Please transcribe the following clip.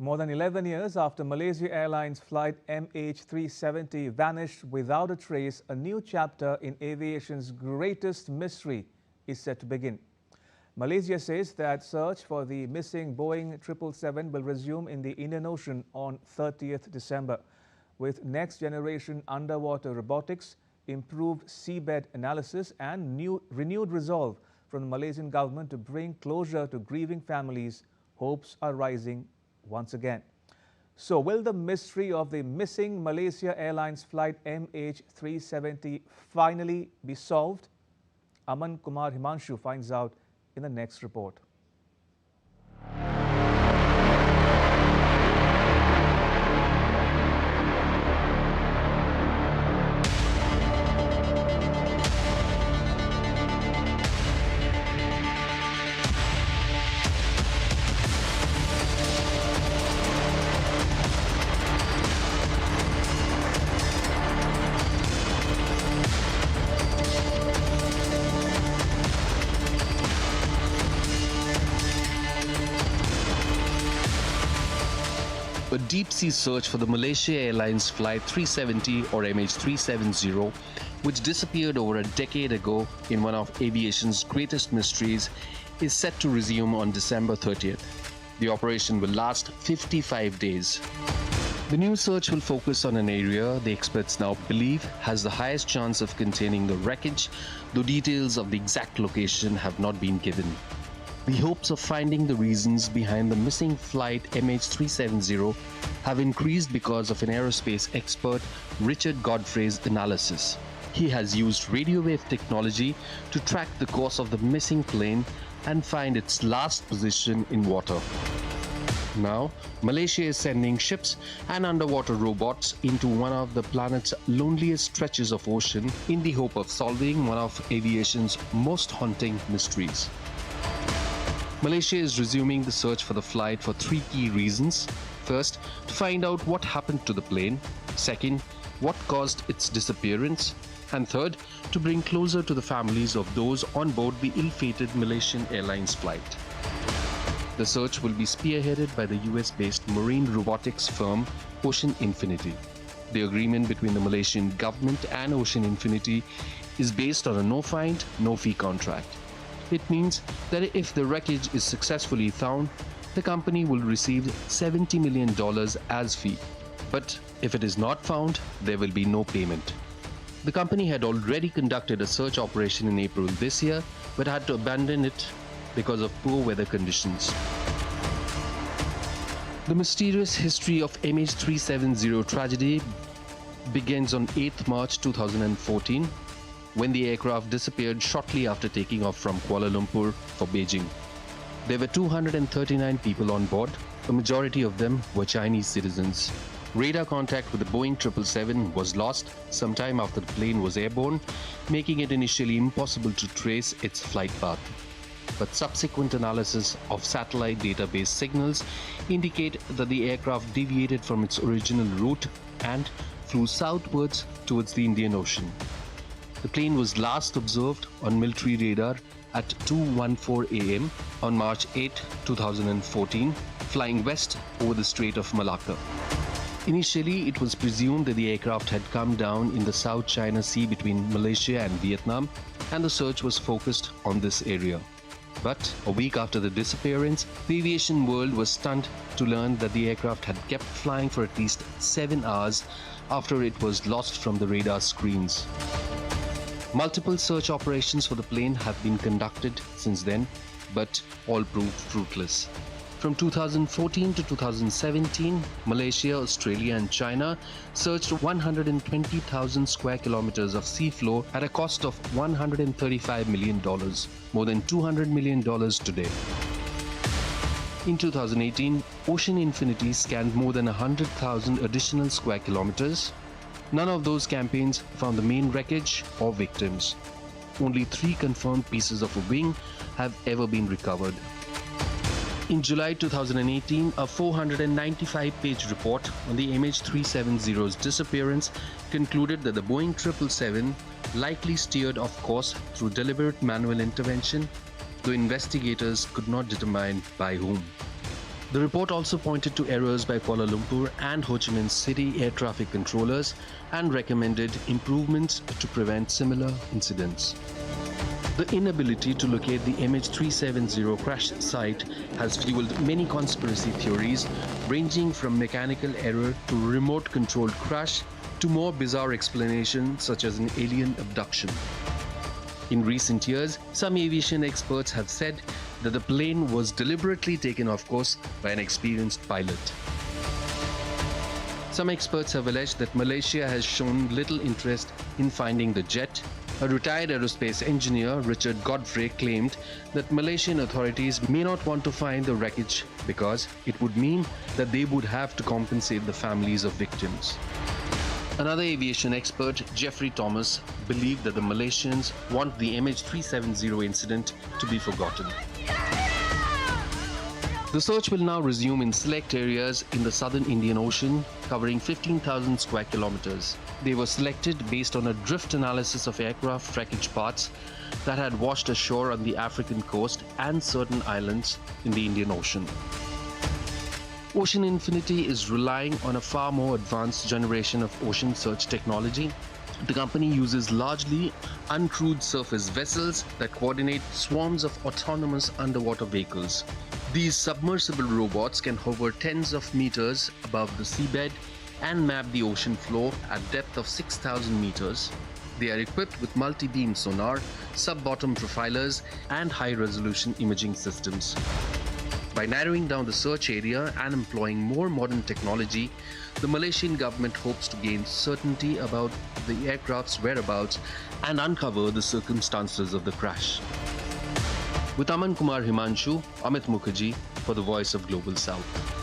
More than 11 years after Malaysia Airlines Flight MH370 vanished without a trace, a new chapter in aviation's greatest mystery is set to begin. Malaysia says that search for the missing Boeing 777 will resume in the Indian Ocean on 30th December. With next-generation underwater robotics, improved seabed analysis and renewed resolve from the Malaysian government to bring closure to grieving families, hopes are rising once again. So will the mystery of the missing Malaysia Airlines Flight MH370 finally be solved? Aman Kumar Himanshu finds out in the next report. A deep-sea search for the Malaysia Airlines Flight 370 or MH370, which disappeared over a decade ago in one of aviation's greatest mysteries, is set to resume on December 30th. The operation will last 55 days. The new search will focus on an area the experts now believe has the highest chance of containing the wreckage, though details of the exact location have not been given. The hopes of finding the reasons behind the missing flight MH370 have increased because of an aerospace expert, Richard Godfrey's analysis. He has used radio wave technology to track the course of the missing plane and find its last position in water. Now, Malaysia is sending ships and underwater robots into one of the planet's loneliest stretches of ocean in the hope of solving one of aviation's most haunting mysteries. Malaysia is resuming the search for the flight for three key reasons. First, to find out what happened to the plane. Second, what caused its disappearance. And third, to bring closer to the families of those on board the ill-fated Malaysian Airlines flight. The search will be spearheaded by the US-based marine robotics firm Ocean Infinity. The agreement between the Malaysian government and Ocean Infinity is based on a no-find, no-fee contract. It means that if the wreckage is successfully found, the company will receive $70 million as fee. But if it is not found, there will be no payment. The company had already conducted a search operation in April this year, but had to abandon it because of poor weather conditions. The mysterious history of MH370 tragedy begins on 8th March 2014. When the aircraft disappeared shortly after taking off from Kuala Lumpur for Beijing. There were 239 people on board, a majority of them were Chinese citizens. Radar contact with the Boeing 777 was lost sometime after the plane was airborne, making it initially impossible to trace its flight path. But subsequent analysis of satellite database signals indicate that the aircraft deviated from its original route and flew southwards towards the Indian Ocean. The plane was last observed on military radar at 2:14 am on March 8, 2014, flying west over the Strait of Malacca. Initially, it was presumed that the aircraft had come down in the South China Sea between Malaysia and Vietnam, and the search was focused on this area. But a week after the disappearance, the aviation world was stunned to learn that the aircraft had kept flying for at least 7 hours after it was lost from the radar screens. Multiple search operations for the plane have been conducted since then, but all proved fruitless. From 2014 to 2017, Malaysia, Australia and China searched 120,000 square kilometers of seafloor at a cost of $135 million, more than $200 million today. In 2018, Ocean Infinity scanned more than 100,000 additional square kilometers. None of those campaigns found the main wreckage or victims. Only 3 confirmed pieces of a wing have ever been recovered. In July 2018, a 495-page report on the MH370's disappearance concluded that the Boeing 777 likely steered off course through deliberate manual intervention, though investigators could not determine by whom. The report also pointed to errors by Kuala Lumpur and Ho Chi Minh City air traffic controllers and recommended improvements to prevent similar incidents. The inability to locate the MH370 crash site has fueled many conspiracy theories, ranging from mechanical error to remote-controlled crash to more bizarre explanations such as an alien abduction. In recent years, some aviation experts have said that the plane was deliberately taken off course by an experienced pilot. Some experts have alleged that Malaysia has shown little interest in finding the jet. A retired aerospace engineer, Richard Godfrey, claimed that Malaysian authorities may not want to find the wreckage because it would mean that they would have to compensate the families of victims. Another aviation expert, Jeffrey Thomas, believed that the Malaysians want the MH370 incident to be forgotten. The search will now resume in select areas in the southern Indian Ocean, covering 15,000 square kilometers. They were selected based on a drift analysis of aircraft wreckage parts that had washed ashore on the African coast and certain islands in the Indian Ocean. Ocean Infinity is relying on a far more advanced generation of ocean search technology. The company uses largely uncrewed surface vessels that coordinate swarms of autonomous underwater vehicles. These submersible robots can hover tens of meters above the seabed and map the ocean floor at depth of 6,000 meters. They are equipped with multi-beam sonar, sub-bottom profilers, and high-resolution imaging systems. By narrowing down the search area and employing more modern technology, the Malaysian government hopes to gain certainty about the aircraft's whereabouts and uncover the circumstances of the crash. With Aman Kumar Himanshu, Amit Mukherjee for the Voice of Global South.